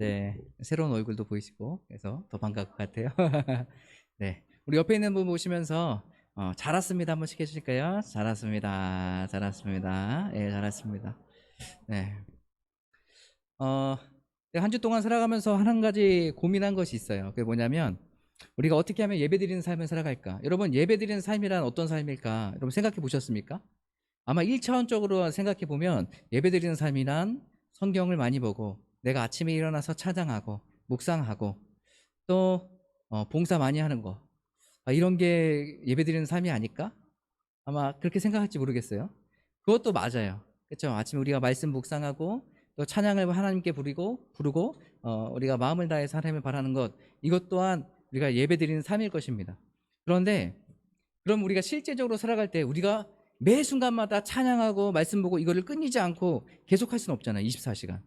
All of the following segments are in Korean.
네, 새로운 얼굴도 보이시고 그래서 더 반가울 것 같아요. 네, 우리 옆에 있는 분 보시면서 잘 왔습니다 한 번씩 해주실까요? 잘 왔습니다. 잘 왔습니다. 예, 잘 왔습니다. 네, 어, 한 주 동안 살아가면서 한 가지 고민한 것이 있어요. 그게 뭐냐면 우리가 어떻게 하면 예배드리는 삶을 살아갈까? 여러분, 예배드리는 삶이란 어떤 삶일까? 여러분 생각해 보셨습니까? 아마 1차원적으로 생각해 보면 예배드리는 삶이란 성경을 많이 보고 내가 아침에 일어나서 찬양하고 묵상하고 또 봉사 많이 하는 거, 이런 게 예배드리는 삶이 아닐까? 아마 그렇게 생각할지 모르겠어요. 그것도 맞아요. 그렇죠? 아침에 우리가 말씀 묵상하고 또 찬양을 하나님께 부르고 우리가 마음을 다해서 하나님을 바라는 것, 이것 또한 우리가 예배드리는 삶일 것입니다. 그런데 그럼 우리가 실제적으로 살아갈 때 우리가 매 순간마다 찬양하고 말씀 보고 이거를 끊이지 않고 계속할 수는 없잖아요. 24시간.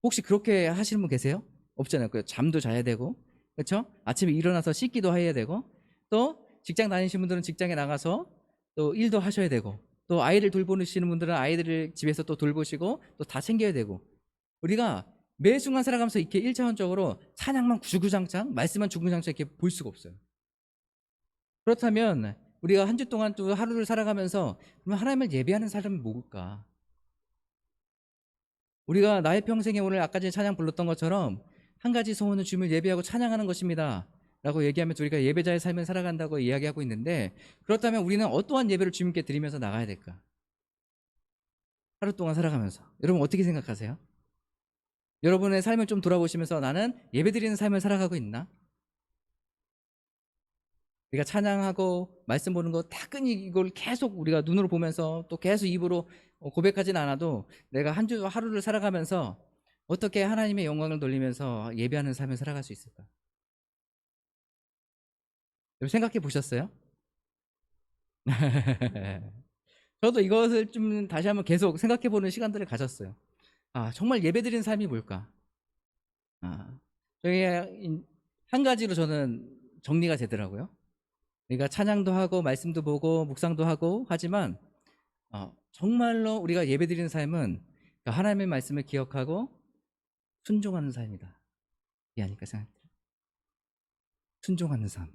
혹시 그렇게 하시는 분 계세요? 없잖아요. 그 잠도 자야 되고, 그렇죠? 아침에 일어나서 씻기도 해야 되고, 또 직장 다니시는 분들은 직장에 나가서 또 일도 하셔야 되고, 또 아이를 돌보시는 분들은 아이들을 집에서 또 돌보시고 또 다 챙겨야 되고, 우리가 매 순간 살아가면서 이렇게 일차원적으로 찬양만 구주구장창, 말씀만 주구장창 이렇게 볼 수가 없어요. 그렇다면 우리가 한 주 동안 또 하루를 살아가면서 그러면 하나님을 예배하는 사람은 뭘까? 우리가 나의 평생에 오늘 아까 전에 찬양 불렀던 것처럼 한 가지 소원은 주님을 예배하고 찬양하는 것입니다 라고 얘기하면서 우리가 예배자의 삶을 살아간다고 이야기하고 있는데, 그렇다면 우리는 어떠한 예배를 주님께 드리면서 나가야 될까? 하루 동안 살아가면서 여러분 어떻게 생각하세요? 여러분의 삶을 좀 돌아보시면서 나는 예배드리는 삶을 살아가고 있나? 우리가 찬양하고 말씀 보는 거 다 이걸 계속 우리가 눈으로 보면서 또 계속 입으로 고백하진 않아도 내가 한 주 하루를 살아가면서 어떻게 하나님의 영광을 돌리면서 예배하는 삶을 살아갈 수 있을까? 여러분 생각해 보셨어요? 저도 이것을 좀 다시 한번 계속 생각해 보는 시간들을 가졌어요. 정말 예배드리는 삶이 뭘까? 저희 한 가지로 저는 정리가 되더라고요. 우리가 찬양도 하고 말씀도 보고 묵상도 하고 하지만 정말로 우리가 예배드리는 삶은 하나님의 말씀을 기억하고 순종하는 삶이다. 이게 아닐까 생각해요. 순종하는 삶.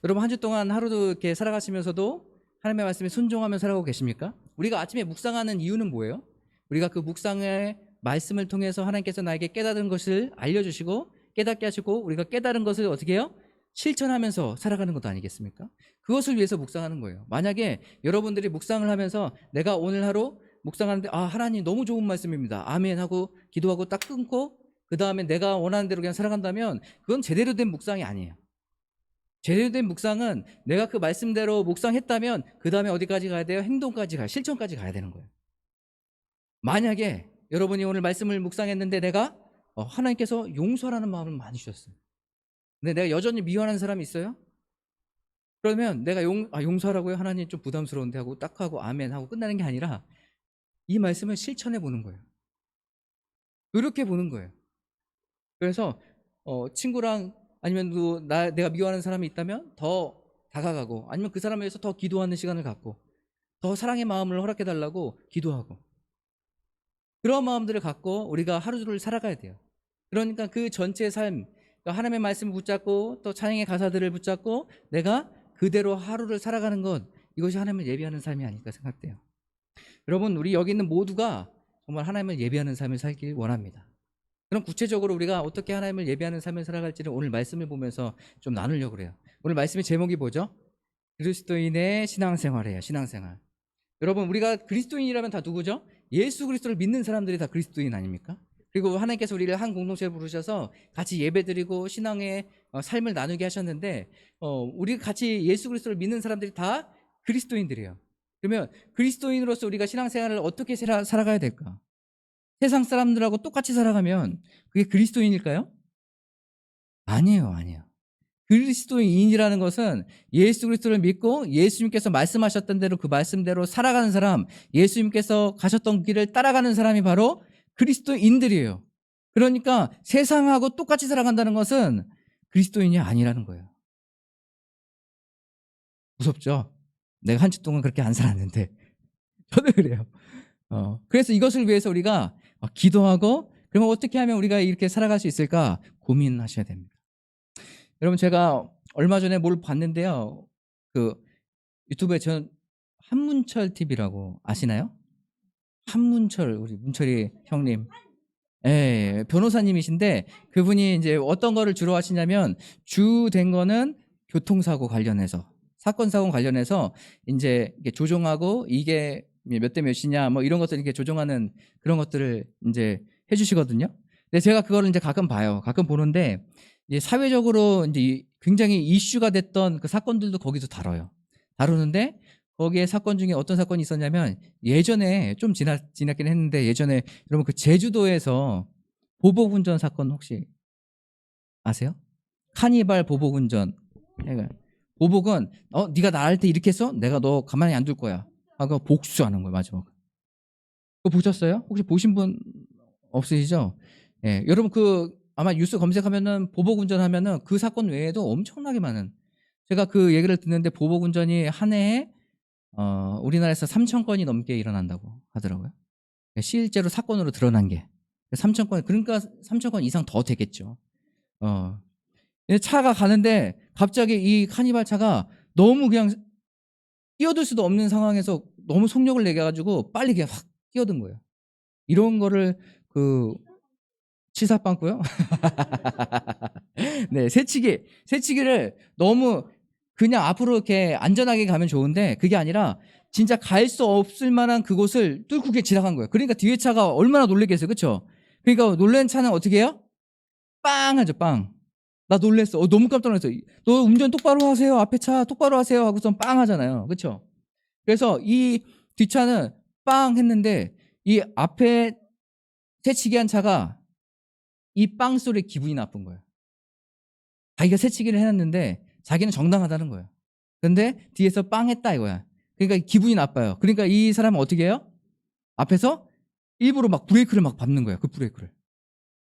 여러분 한 주 동안 하루도 이렇게 살아가시면서도 하나님의 말씀에 순종하며 살아가고 계십니까? 우리가 아침에 묵상하는 이유는 뭐예요? 우리가 그 묵상의 말씀을 통해서 하나님께서 나에게 깨달은 것을 알려주시고 깨닫게 하시고 우리가 깨달은 것을 어떻게 해요? 실천하면서 살아가는 것도 아니겠습니까? 그것을 위해서 묵상하는 거예요. 만약에 여러분들이 묵상을 하면서 내가 오늘 하루 묵상하는데 하나님 너무 좋은 말씀입니다. 아멘 하고 기도하고 딱 끊고 그 다음에 내가 원하는 대로 그냥 살아간다면 그건 제대로 된 묵상이 아니에요. 제대로 된 묵상은 내가 그 말씀대로 묵상했다면 그 다음에 어디까지 가야 돼요? 행동까지 가야, 실천까지 가야 되는 거예요. 만약에 여러분이 오늘 말씀을 묵상했는데 내가 하나님께서 용서하라는 마음을 많이 주셨어요. 근데 내가 여전히 미워하는 사람이 있어요? 그러면 내가 용서하라고요? 하나님 좀 부담스러운데 하고 딱 하고 아멘 하고 끝나는 게 아니라 이 말씀을 실천해 보는 거예요. 이렇게 보는 거예요. 그래서 친구랑 아니면 내가 미워하는 사람이 있다면 더 다가가고 아니면 그 사람을 위해서 더 기도하는 시간을 갖고 더 사랑의 마음을 허락해 달라고 기도하고 그런 마음들을 갖고 우리가 하루를 살아가야 돼요. 그러니까 그 전체 삶, 하나님의 말씀을 붙잡고 또 찬양의 가사들을 붙잡고 내가 그대로 하루를 살아가는 것, 이것이 하나님을 예배하는 삶이 아닐까 생각돼요. 여러분 우리 여기 있는 모두가 정말 하나님을 예배하는 삶을 살길 원합니다. 그럼 구체적으로 우리가 어떻게 하나님을 예배하는 삶을 살아갈지를 오늘 말씀을 보면서 좀 나누려고 그래요. 오늘 말씀의 제목이 뭐죠? 그리스도인의 신앙생활이에요. 신앙생활. 여러분 우리가 그리스도인이라면 다 누구죠? 예수 그리스도를 믿는 사람들이 다 그리스도인 아닙니까? 그리고 하나님께서 우리를 한 공동체를 부르셔서 같이 예배드리고 신앙의 삶을 나누게 하셨는데 우리 같이 예수 그리스도를 믿는 사람들이 다 그리스도인들이에요. 그러면 그리스도인으로서 우리가 신앙생활을 어떻게 살아가야 될까? 세상 사람들하고 똑같이 살아가면 그게 그리스도인일까요? 아니에요, 아니에요. 그리스도인이라는 것은 예수 그리스도를 믿고 예수님께서 말씀하셨던 대로 그 말씀대로 살아가는 사람, 예수님께서 가셨던 길을 따라가는 사람이 바로 그리스도인들이에요. 그러니까 세상하고 똑같이 살아간다는 것은 그리스도인이 아니라는 거예요. 무섭죠? 내가 한 주 동안 그렇게 안 살았는데 저도 그래요. 그래서 이것을 위해서 우리가 기도하고 그러면 어떻게 하면 우리가 이렇게 살아갈 수 있을까 고민하셔야 됩니다. 여러분, 제가 얼마 전에 뭘 봤는데요. 그 유튜브에 전 한문철 TV라고 아시나요? 한문철, 우리 문철이 형님. 예, 변호사님이신데 그분이 이제 어떤 거를 주로 하시냐면 주 된 거는 교통사고 관련해서 사건 사고 관련해서 이제 이게 조종하고 이게 몇 대 몇이냐 뭐 이런 것들 이렇게 조종하는 그런 것들을 이제 해주시거든요. 근데 제가 그거를 이제 가끔 봐요. 가끔 보는데 이제 사회적으로 이제 굉장히 이슈가 됐던 그 사건들도 거기서 다루는데 거기에 사건 중에 어떤 사건이 있었냐면 예전에 좀 지났긴 했는데 예전에 여러분 그 제주도에서 보복운전 사건 혹시 아세요? 카니발 보복운전. 그러니까 보복은 네가 나할 때 이렇게 했어? 내가 너 가만히 안 둘 거야 하고 복수하는 거예요. 마지막. 그거 보셨어요? 혹시 보신 분 없으시죠? 예, 여러분 그 아마 뉴스 검색하면은 보복운전 하면은 그 사건 외에도 엄청나게 많은 제가 그 얘기를 듣는데 보복운전이 한 해에 우리나라에서 3,000건이 넘게 일어난다고 하더라고요. 실제로 사건으로 드러난 게 3,000건, 그러니까 3,000건 이상 더 되겠죠. 차가 가는데 갑자기 이 카니발 차가 너무 그냥 뛰어들 수도 없는 상황에서 너무 속력을 내게 가지고 빨리 그냥 확 뛰어든 거예요. 이런 거를 그 치사빵꾸요? 네, 새치기를 너무 그냥 앞으로 이렇게 안전하게 가면 좋은데 그게 아니라 진짜 갈 수 없을 만한 그곳을 뚫고 그냥 지나간 거예요. 그러니까 뒤에 차가 얼마나 놀랬겠어요. 그렇죠? 그러니까 놀란 차는 어떻게 해요? 빵 하죠, 빵. 나 놀랬어. 너무 깜짝 놀랐어. 너 운전 똑바로 하세요. 앞에 차 똑바로 하세요. 하고선 빵 하잖아요. 그렇죠? 그래서 이 뒷차는 빵 했는데 이 앞에 새치기 한 차가 이 빵 소리에 기분이 나쁜 거예요. 자기가 새치기를 해놨는데 자기는 정당하다는 거예요. 근데 뒤에서 빵 했다 이거야. 그러니까 기분이 나빠요. 그러니까 이 사람은 어떻게 해요? 앞에서 일부러 막 브레이크를 막 밟는 거예요. 그 브레이크를.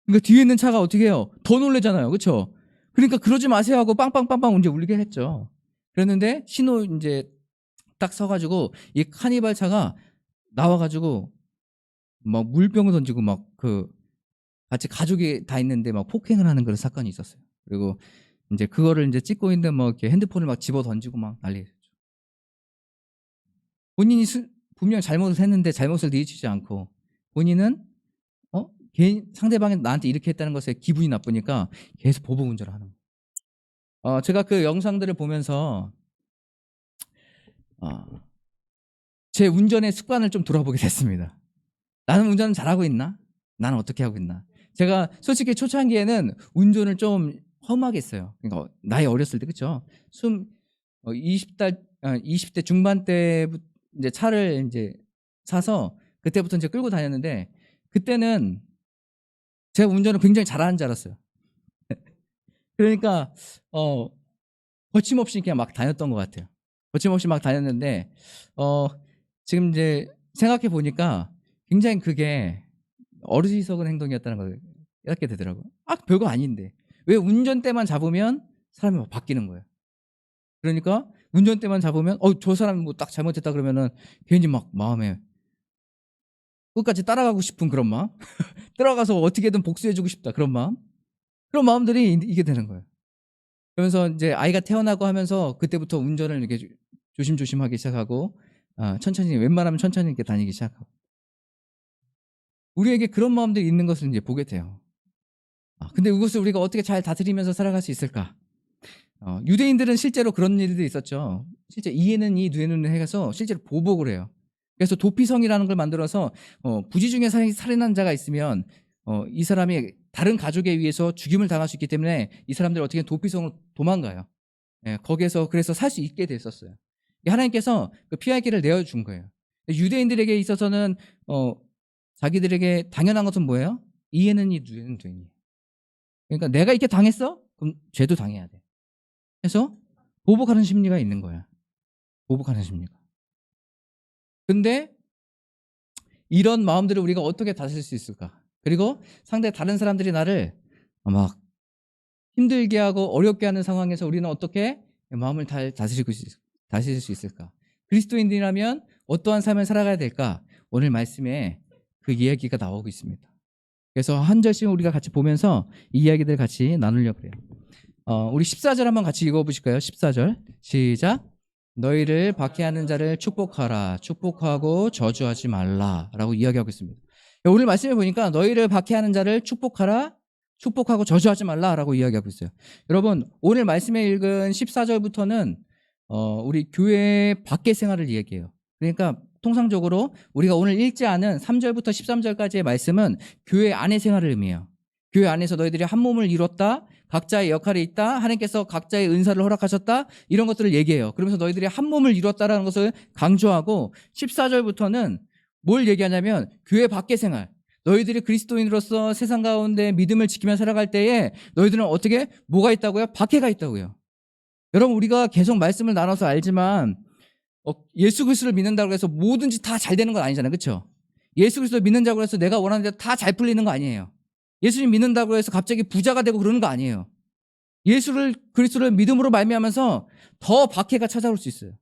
그러니까 뒤에 있는 차가 어떻게 해요? 더 놀래잖아요. 그렇죠? 그러니까 그러지 마세요 하고 빵빵빵빵 이제 울리게 했죠. 그랬는데 신호 이제 딱 서가지고 이 카니발 차가 나와가지고 막 물병을 던지고 막 그 같이 가족이 다 있는데 막 폭행을 하는 그런 사건이 있었어요. 그리고 이제 그거를 이제 찍고 있는데 뭐 이렇게 핸드폰을 막 집어 던지고 막 난리였죠. 본인이 분명 잘못을 했는데 잘못을 뉘우치지 않고 본인은 개인 상대방이 나한테 이렇게 했다는 것에 기분이 나쁘니까 계속 보복 운전을 하는 거예요. 제가 그 영상들을 보면서 어, 제 운전의 습관을 좀 돌아보게 됐습니다. 나는 운전을 잘하고 있나? 나는 어떻게 하고 있나? 제가 솔직히 초창기에는 운전을 좀 험하게 했어요. 그러니까 나이 어렸을 때 그렇죠? 20대 중반 때부터 이제 차를 이제 사서 그때부터 이제 끌고 다녔는데 그때는 제가 운전을 굉장히 잘하는 줄 알았어요. 그러니까 거침없이 그냥 막 다녔던 것 같아요. 거침없이 막 다녔는데 지금 이제 생각해 보니까 굉장히 그게 어리석은 행동이었다는 걸 깨닫게 되더라고요. 별거 아닌데 왜 운전대만 잡으면 사람이 막 바뀌는 거예요. 그러니까 운전대만 잡으면 저 사람이 뭐 딱 잘못했다 그러면은 괜히 막 마음에 끝까지 따라가고 싶은 그런 마음, 들어가서 어떻게든 복수해주고 싶다 그런 마음, 그런 마음들이 이게 되는 거예요. 그러면서 이제 아이가 태어나고 하면서 그때부터 운전을 이렇게 조심조심하기 시작하고 천천히 웬만하면 천천히 이렇게 다니기 시작하고 우리에게 그런 마음들이 있는 것을 이제 보게 돼요. 근데 이것을 우리가 어떻게 잘 다스리면서 살아갈 수 있을까? 유대인들은 실제로 그런 일들이 있었죠. 실제 이에는 이 뇌는 해서 실제로 보복을 해요. 그래서 도피성이라는 걸 만들어서 부지 중에 살인한 자가 있으면 이 사람이 다른 가족에 의해서 죽임을 당할 수 있기 때문에 이 사람들이 어떻게 도피성으로 도망가요. 예, 거기에서 그래서 살 수 있게 됐었어요. 하나님께서 그 피할 길을 내어준 거예요. 유대인들에게 있어서는 자기들에게 당연한 것은 뭐예요? 이에는 이 뇌는 되니. 그러니까 내가 이렇게 당했어? 그럼 죄도 당해야 돼. 해서 보복하는 심리가 있는 거야. 보복하는 심리가. 근데 이런 마음들을 우리가 어떻게 다스릴 수 있을까? 그리고 상대 다른 사람들이 나를 막 힘들게 하고 어렵게 하는 상황에서 우리는 어떻게 마음을 다스릴 수 있을까? 그리스도인이라면 어떠한 삶을 살아가야 될까? 오늘 말씀에 그 이야기가 나오고 있습니다. 그래서 한 절씩 우리가 같이 보면서 이 이야기들 같이 나누려고 그래요. 우리 14절 한번 같이 읽어보실까요? 14절 시작. 너희를 박해하는 자를 축복하라. 축복하고 저주하지 말라 라고 이야기하고 있습니다. 오늘 말씀해 보니까 너희를 박해하는 자를 축복하라. 축복하고 저주하지 말라 라고 이야기하고 있어요. 여러분 오늘 말씀에 읽은 14절부터는 우리 교회 밖의 생활을 이야기해요. 그러니까 통상적으로 우리가 오늘 읽지 않은 3절부터 13절까지의 말씀은 교회 안의 생활을 의미해요. 교회 안에서 너희들이 한 몸을 이뤘다. 각자의 역할이 있다. 하나님께서 각자의 은사를 허락하셨다. 이런 것들을 얘기해요. 그러면서 너희들이 한 몸을 이뤘다라는 것을 강조하고 14절부터는 뭘 얘기하냐면 교회 밖의 생활. 너희들이 그리스도인으로서 세상 가운데 믿음을 지키며 살아갈 때에 너희들은 어떻게 뭐가 있다고요? 박해가 있다고요. 여러분 우리가 계속 말씀을 나눠서 알지만 예수 그리스도를 믿는다고 해서 뭐든지 다 잘 되는 건 아니잖아요. 그렇죠? 예수 그리스도를 믿는다고 해서 내가 원하는 대로 다 잘 풀리는 거 아니에요. 예수님 믿는다고 해서 갑자기 부자가 되고 그러는 거 아니에요. 예수를 그리스도를 믿음으로 말미암아서 더 박해가 찾아올 수 있어요.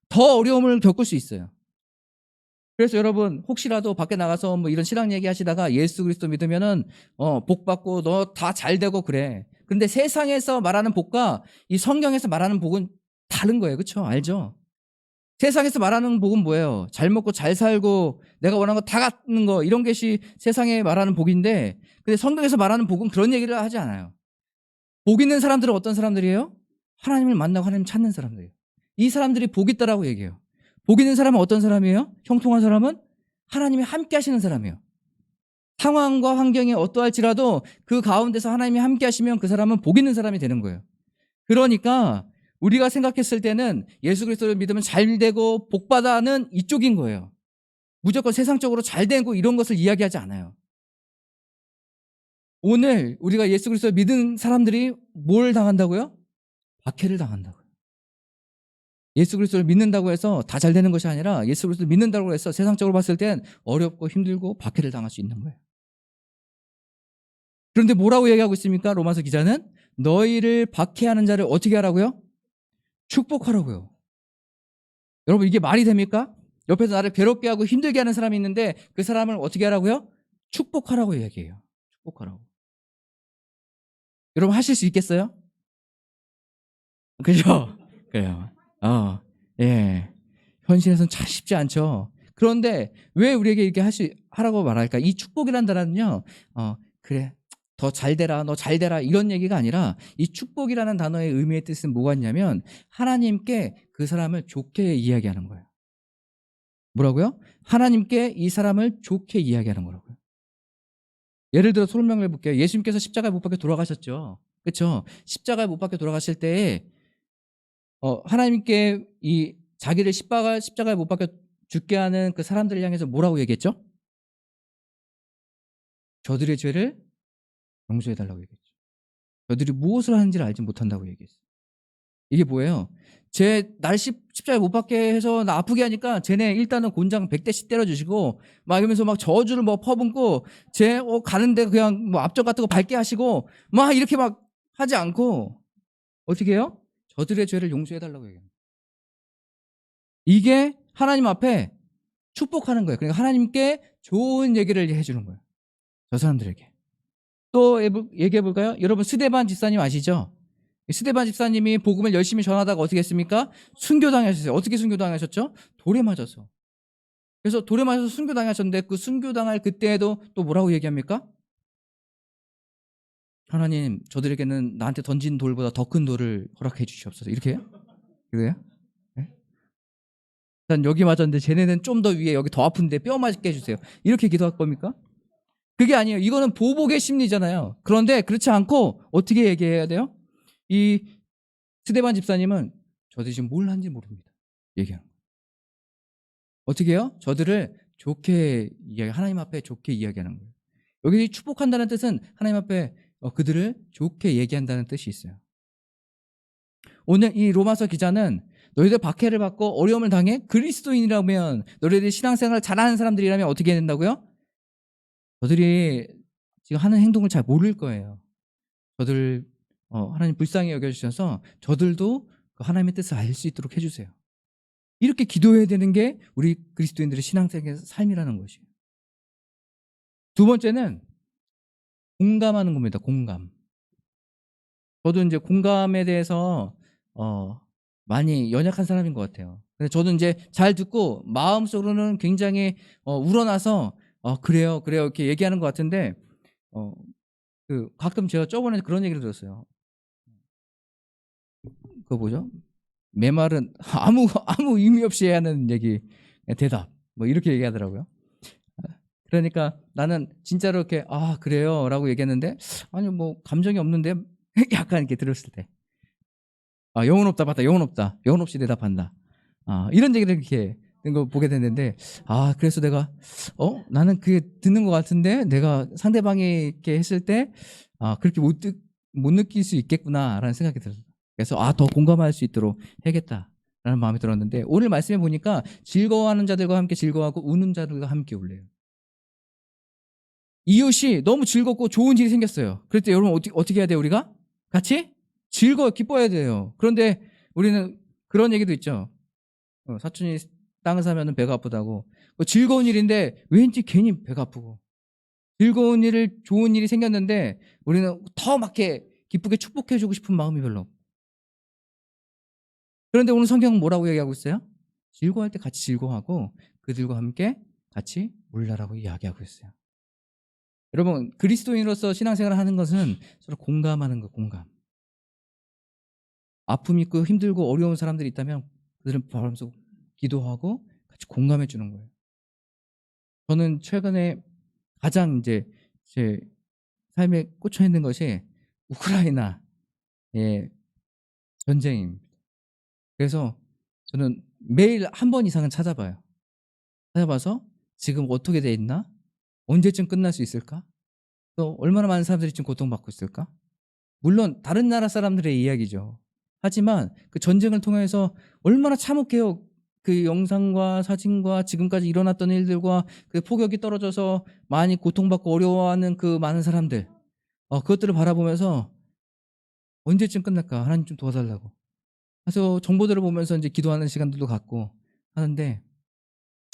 더 어려움을 겪을 수 있어요. 그래서 여러분 혹시라도 밖에 나가서 뭐 이런 신앙 얘기하시다가 예수 그리스도 믿으면은 복 받고 너 다 잘 되고 그래. 근데 세상에서 말하는 복과 이 성경에서 말하는 복은 다른 거예요. 그렇죠? 알죠? 세상에서 말하는 복은 뭐예요? 잘 먹고 잘 살고 내가 원하는 거 다 갖는 거 이런 것이 세상에 말하는 복인데 근데 성경에서 말하는 복은 그런 얘기를 하지 않아요. 복 있는 사람들은 어떤 사람들이에요? 하나님을 만나고 하나님 찾는 사람들이에요. 이 사람들이 복 있다라고 얘기해요. 복 있는 사람은 어떤 사람이에요? 형통한 사람은 하나님이 함께 하시는 사람이에요. 상황과 환경이 어떠할지라도 그 가운데서 하나님이 함께 하시면 그 사람은 복 있는 사람이 되는 거예요. 그러니까 우리가 생각했을 때는 예수 그리스도를 믿으면 잘 되고 복받아는 이쪽인 거예요. 무조건 세상적으로 잘 되고 이런 것을 이야기하지 않아요. 오늘 우리가 예수 그리스도를 믿은 사람들이 뭘 당한다고요? 박해를 당한다고요. 예수 그리스도를 믿는다고 해서 다 잘 되는 것이 아니라 예수 그리스도를 믿는다고 해서 세상적으로 봤을 땐 어렵고 힘들고 박해를 당할 수 있는 거예요. 그런데 뭐라고 얘기하고 있습니까? 로마서 기자는 너희를 박해하는 자를 어떻게 하라고요? 축복하라고요. 여러분 이게 말이 됩니까? 옆에서 나를 괴롭게 하고 힘들게 하는 사람이 있는데 그 사람을 어떻게 하라고요? 축복하라고 얘기해요. 축복하라고. 여러분 하실 수 있겠어요? 그죠? 그래요. 예. 현실에서는 참 쉽지 않죠. 그런데 왜 우리에게 이렇게 하라고 말할까? 이 축복이란 단어는요, 그래. 더 잘 되라, 너 잘 되라, 이런 얘기가 아니라 이 축복이라는 단어의 의미의 뜻은 뭐가 있냐면 하나님께 그 사람을 좋게 이야기하는 거예요. 뭐라고요? 하나님께 이 사람을 좋게 이야기하는 거라고요. 예를 들어 설명을 해볼게요. 예수님께서 십자가에 못 박혀 돌아가셨죠. 그렇죠? 십자가에 못 박혀 돌아가실 때에 하나님께 이 자기를 십자가에 못 박혀 죽게 하는 그 사람들을 향해서 뭐라고 얘기했죠? 저들의 죄를 용서해달라고 얘기했죠. 저들이 무엇을 하는지를 알지 못한다고 얘기했어요. 이게 뭐예요? 날 십자가에 못 박게 해서 나 아프게 하니까 쟤네 일단은 곤장 100대씩 때려주시고 막 이러면서 막 저주를 뭐 퍼붓고 쟤 가는데 그냥 뭐 앞쪽 같은 거 밟게 하시고 막 이렇게 막 하지 않고 어떻게 해요? 저들의 죄를 용서해달라고 얘기해요. 이게 하나님 앞에 축복하는 거예요. 그러니까 하나님께 좋은 얘기를 해주는 거예요. 저 사람들에게. 또 얘기해 볼까요? 여러분 스데반 집사님 아시죠? 스데반 집사님이 복음을 열심히 전하다가 어떻게 했습니까? 순교당하셨어요. 어떻게 순교당하셨죠? 돌에 맞아서. 그래서 돌에 맞아서 순교당하셨는데 그 순교당할 그때에도 또 뭐라고 얘기합니까? 하나님 저들에게는 나한테 던진 돌보다 더 큰 돌을 허락해 주시옵소서. 이렇게 해요? 그래요? 네? 난 여기 맞았는데 쟤네는 좀 더 위에 여기 더 아픈데 뼈 맞게 해주세요. 이렇게 기도할 겁니까? 그게 아니에요. 이거는 보복의 심리잖아요. 그런데 그렇지 않고 어떻게 얘기해야 돼요? 이 스데반 집사님은 저들이 지금 뭘 하는지 모릅니다. 얘기하는 거예요. 어떻게 해요? 저들을 좋게 하나님 앞에 좋게 이야기하는 거예요. 여기 축복한다는 뜻은 하나님 앞에 그들을 좋게 얘기한다는 뜻이 있어요. 오늘 이 로마서 기자는 너희들 박해를 받고 어려움을 당해 그리스도인이라면 너희들이 신앙생활을 잘하는 사람들이라면 어떻게 해야 된다고요? 저들이 지금 하는 행동을 잘 모를 거예요. 저들 하나님 불쌍히 여겨주셔서 저들도 그 하나님의 뜻을 알 수 있도록 해주세요. 이렇게 기도해야 되는 게 우리 그리스도인들의 신앙생활의 삶이라는 것이에요. 두 번째는 공감하는 겁니다. 공감. 저도 이제 공감에 대해서 많이 연약한 사람인 것 같아요. 근데 저도 이제 잘 듣고 마음속으로는 굉장히 우러나서 그래요, 그래요 이렇게 얘기하는 것 같은데 가끔 제가 저번에 그런 얘기를 들었어요. 그거 뭐죠? 메말은 아무 의미 없이 해야 하는 얘기, 대답 뭐 이렇게 얘기하더라고요. 그러니까 나는 진짜로 이렇게 그래요 라고 얘기했는데 아니 뭐 감정이 없는데 약간 이렇게 들었을 때 영혼 없다 맞다 영혼 없다 영혼 없이 대답한다 이런 얘기를 이렇게 된 거 보게 됐는데 그래서 내가 나는 그게 듣는 것 같은데 내가 상대방이 이렇게 했을 때 그렇게 못 느낄 수 있겠구나라는 생각이 들었어요. 그래서 더 공감할 수 있도록 해야겠다라는 마음이 들었는데 오늘 말씀해 보니까 즐거워하는 자들과 함께 즐거워하고 우는 자들과 함께 울래요. 이웃이 너무 즐겁고 좋은 일이 생겼어요. 그럴 때 여러분 어떻게 해야 돼요? 우리가 같이 기뻐해야 돼요. 그런데 우리는 그런 얘기도 있죠. 사촌이 땅을 사면은 배가 아프다고. 즐거운 일인데 왠지 괜히 배가 아프고, 좋은 일이 생겼는데 우리는 더 막 이렇게 기쁘게 축복해주고 싶은 마음이 별로 없고. 그런데 오늘 성경은 뭐라고 얘기하고 있어요? 즐거워할 때 같이 즐거워하고 그들과 함께 같이 울라라고 이야기하고 있어요. 여러분, 그리스도인으로서 신앙생활을 하는 것은 서로 공감하는 거, 공감. 아픔 있고 힘들고 어려운 사람들이 있다면 그들은 바라면서 기도하고 같이 공감해 주는 거예요. 저는 최근에 가장 이제 제 삶에 꽂혀 있는 것이 우크라이나의 전쟁입니다. 그래서 저는 매일 한 번 이상은 찾아봐서 지금 어떻게 돼 있나? 언제쯤 끝날 수 있을까? 또 얼마나 많은 사람들이 지금 고통받고 있을까? 물론 다른 나라 사람들의 이야기죠. 하지만 그 전쟁을 통해서 얼마나 참혹해요. 그 영상과 사진과 지금까지 일어났던 일들과 그 폭격이 떨어져서 많이 고통받고 어려워하는 그 많은 사람들, 그것들을 바라보면서 언제쯤 끝날까? 하나님 좀 도와달라고. 그래서 정보들을 보면서 이제 기도하는 시간들도 갖고 하는데,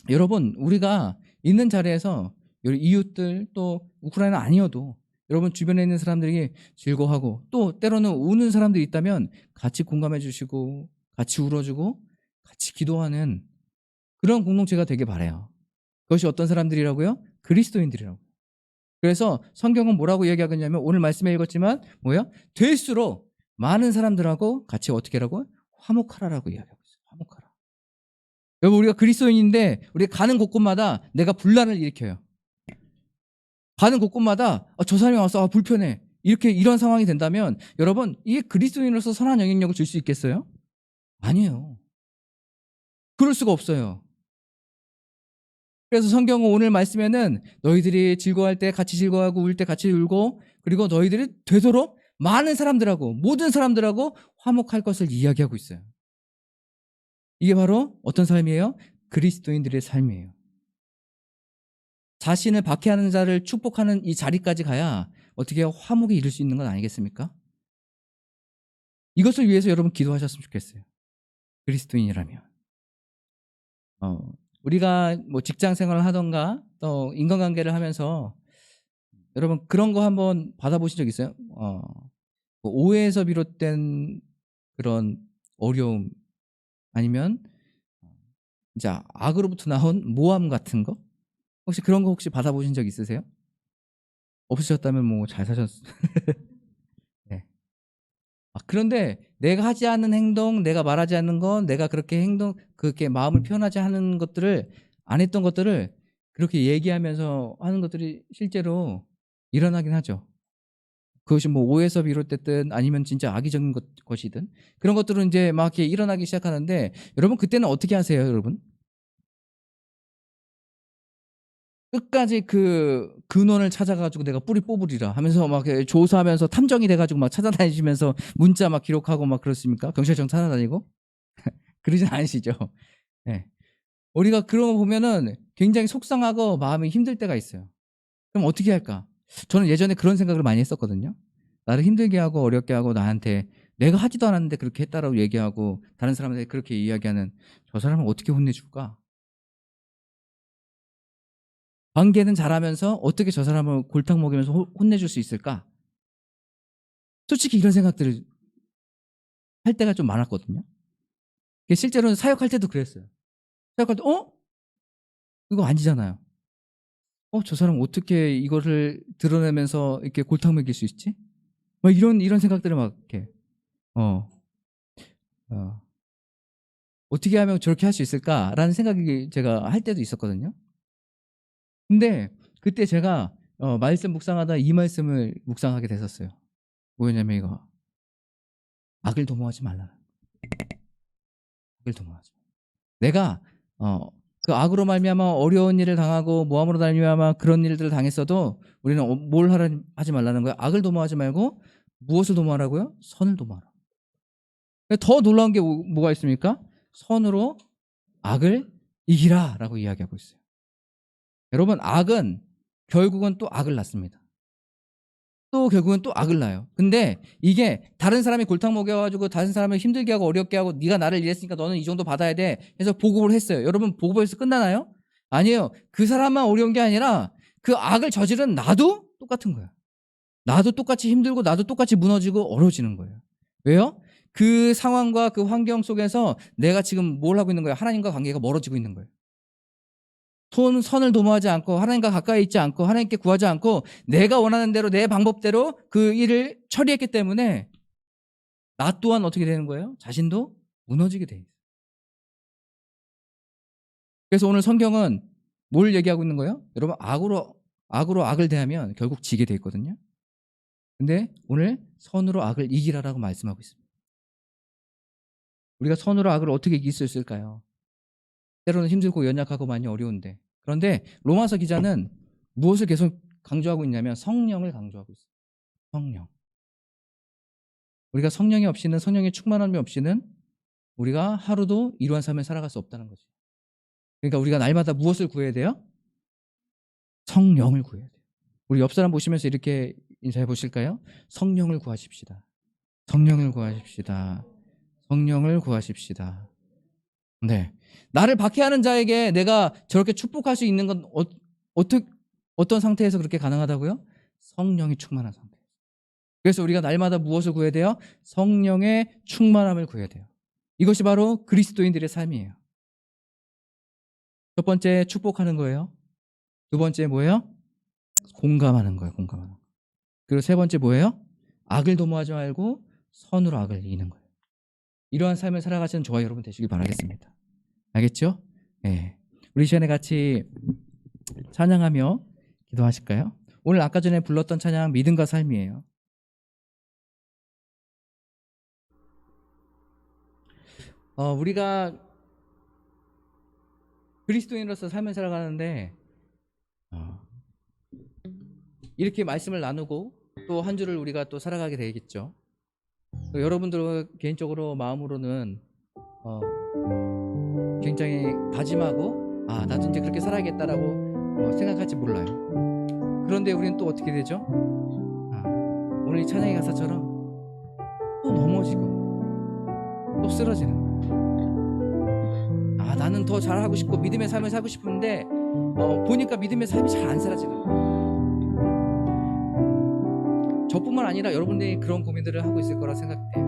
여러분, 우리가 있는 자리에서 이웃들 또 우크라이나 아니어도 여러분 주변에 있는 사람들이 즐거워하고 또 때로는 우는 사람들이 있다면 같이 공감해 주시고 같이 울어주고 같이 기도하는 그런 공동체가 되길 바라요. 그것이 어떤 사람들이라고요? 그리스도인들이라고. 그래서 성경은 뭐라고 이야기하겠냐면 오늘 말씀에 읽었지만 될수록 많은 사람들하고 같이 어떻게 하라고? 화목하라라고 이야기하고 있어요. 화목하라. 여러분, 우리가 그리스도인인데 우리가 가는 곳곳마다 내가 분란을 일으켜요. 가는 곳곳마다 저 사람이 와서 불편해. 이런 상황이 된다면 여러분, 이게 그리스도인으로서 선한 영향력을 줄 수 있겠어요? 아니에요. 그럴 수가 없어요. 그래서 성경은 오늘 말씀에는 너희들이 즐거워할 때 같이 즐거워하고 울 때 같이 울고 그리고 너희들이 되도록 많은 사람들하고 모든 사람들하고 화목할 것을 이야기하고 있어요. 이게 바로 어떤 삶이에요? 그리스도인들의 삶이에요. 자신을 박해하는 자를 축복하는 이 자리까지 가야 어떻게 화목에 이룰 수 있는 건 아니겠습니까? 이것을 위해서 여러분 기도하셨으면 좋겠어요. 그리스도인이라면. 우리가 뭐 직장 생활을 하던가 또 인간관계를 하면서 여러분 그런 거 한번 받아보신 적 있어요? 뭐 오해에서 비롯된 그런 어려움 아니면 이제 악으로부터 나온 모함 같은 거 혹시 그런 거 혹시 받아보신 적 있으세요? 없으셨다면 뭐 잘 사셨어요. 네. 그런데 내가 하지 않는 행동, 내가 말하지 않는 건, 내가 그렇게 마음을 표현하지 않은 것들을, 안 했던 것들을 그렇게 얘기하면서 하는 것들이 실제로 일어나긴 하죠. 그것이 뭐 오해에서 비롯됐든 아니면 진짜 악의적인 것이든 그런 것들은 이제 막 이렇게 일어나기 시작하는데 여러분 그때는 어떻게 하세요, 여러분? 끝까지 그 근원을 찾아가지고 내가 뿌리 뽑으리라 하면서 막 조사하면서 탐정이 돼가지고 막 찾아다니시면서 문자 막 기록하고 막 그렇습니까? 경찰청 찾아다니고? 그러진 않으시죠? 네. 우리가 그런 거 보면은 굉장히 속상하고 마음이 힘들 때가 있어요. 그럼 어떻게 할까? 저는 예전에 그런 생각을 많이 했었거든요. 나를 힘들게 하고 어렵게 하고 나한테 내가 하지도 않았는데 그렇게 했다라고 얘기하고 다른 사람한테 그렇게 이야기하는 저 사람을 어떻게 혼내줄까? 관계는 잘하면서 어떻게 저 사람을 골탕 먹이면서 혼내줄 수 있을까? 솔직히 이런 생각들을 할 때가 좀 많았거든요. 실제로는 사역할 때도 그랬어요. 사역할 때 이거 아니잖아요. 저 사람 어떻게 이거를 드러내면서 이렇게 골탕 먹일 수 있지? 막 이런 생각들을 막 이렇게 어떻게 하면 저렇게 할 수 있을까라는 생각이 제가 할 때도 있었거든요. 근데 그때 제가 말씀 묵상하다 이 말씀을 묵상하게 됐었어요. 뭐였냐면 이거, 악을 도모하지 말라. 악을 도모하지. 내가 그 악으로 말미암아 어려운 일을 당하고 모함으로 말미암아 그런 일들을 당했어도 우리는 뭘 하지 말라는 거예요? 악을 도모하지 말고 무엇을 도모하라고요? 선을 도모하라. 더 놀라운 게 뭐가 있습니까? 선으로 악을 이기라 라고 이야기하고 있어요. 여러분, 악은 결국은 또 악을 낳습니다. 또 결국은 또 악을 낳아요. 근데 이게 다른 사람이 골탕 먹여가지고 다른 사람을 힘들게 하고 어렵게 하고 네가 나를 이랬으니까 너는 이 정도 받아야 돼 해서 보급을 했어요. 여러분, 보급에서 끝나나요? 아니에요. 그 사람만 어려운 게 아니라 그 악을 저지른 나도 똑같은 거예요. 나도 똑같이 힘들고 나도 똑같이 무너지고 어려워지는 거예요. 왜요? 그 상황과 그 환경 속에서 내가 지금 뭘 하고 있는 거예요? 하나님과 관계가 멀어지고 있는 거예요. 선을 도모하지 않고 하나님과 가까이 있지 않고 하나님께 구하지 않고 내가 원하는 대로 내 방법대로 그 일을 처리했기 때문에 나 또한 어떻게 되는 거예요? 자신도 무너지게 돼 있어요. 그래서 오늘 성경은 뭘 얘기하고 있는 거예요? 여러분, 악으로 악을 대하면 결국 지게 돼 있거든요. 근데 오늘 선으로 악을 이기라라고 말씀하고 있습니다. 우리가 선으로 악을 어떻게 이길 수 있을까요? 때로는 힘들고 연약하고 많이 어려운데, 그런데 로마서 기자는 무엇을 계속 강조하고 있냐면 성령을 강조하고 있어요. 성령. 우리가 성령이 없이는, 성령의 충만함이 없이는 우리가 하루도 이러한 삶을 살아갈 수 없다는 거죠. 그러니까 우리가 날마다 무엇을 구해야 돼요? 성령을 구해야 돼요. 우리 옆 사람 보시면서 이렇게 인사해 보실까요? 성령을 구하십시다. 성령을 구하십시다. 성령을 구하십시다. 네. 나를 박해하는 자에게 내가 저렇게 축복할 수 있는 건 어떤 상태에서 그렇게 가능하다고요? 성령이 충만한 상태. 그래서 우리가 날마다 무엇을 구해야 돼요? 성령의 충만함을 구해야 돼요. 이것이 바로 그리스도인들의 삶이에요. 첫 번째, 축복하는 거예요. 두 번째 뭐예요? 공감하는 거예요. 공감하는 거. 그리고 세 번째 뭐예요? 악을 도모하지 말고 선으로 악을 이기는 거예요. 이러한 삶을 살아가시는 저와 여러분 되시길 바라겠습니다. 알겠죠? 네. 우리 시간에 같이 찬양하며 기도하실까요? 오늘 아까 전에 불렀던 찬양 믿음과 삶이에요. 우리가 그리스도인으로서 삶을 살아가는데 이렇게 말씀을 나누고 또 한 주를 우리가 또 살아가게 되겠죠. 여러분들 개인적으로 마음으로는 굉장히 다짐하고 나도 이제 그렇게 살아야겠다라고 생각할지 몰라요. 그런데 우리는 또 어떻게 되죠? 오늘 이 찬양의 가사처럼 또 넘어지고 또 쓰러지는 거예요. 나는 더 잘하고 싶고 믿음의 삶을 살고 싶은데 보니까 믿음의 삶이 잘 안 살아지는 거예요. 저뿐만 아니라 여러분들이 그런 고민들을 하고 있을 거라 생각돼요.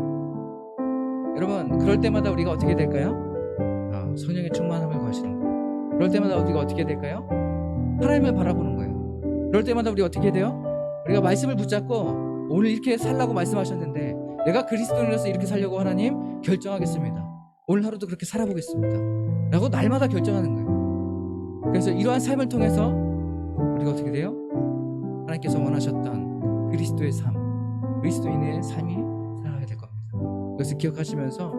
여러분, 그럴 때마다 우리가 어떻게 될까요? 성령의 충만함을 구하시는 거예요. 그럴 때마다 우리가 어떻게 될까요? 하나님을 바라보는 거예요. 그럴 때마다 우리가 어떻게 돼요? 우리가 말씀을 붙잡고 오늘 이렇게 살라고 말씀하셨는데 내가 그리스도인으로서 이렇게 살려고 하나님 결정하겠습니다. 오늘 하루도 그렇게 살아보겠습니다 라고 날마다 결정하는 거예요. 그래서 이러한 삶을 통해서 우리가 어떻게 돼요? 하나님께서 원하셨던 그리스도의 삶, 그리스도인의 삶이 살아가게 될 겁니다. 그것을 기억하시면서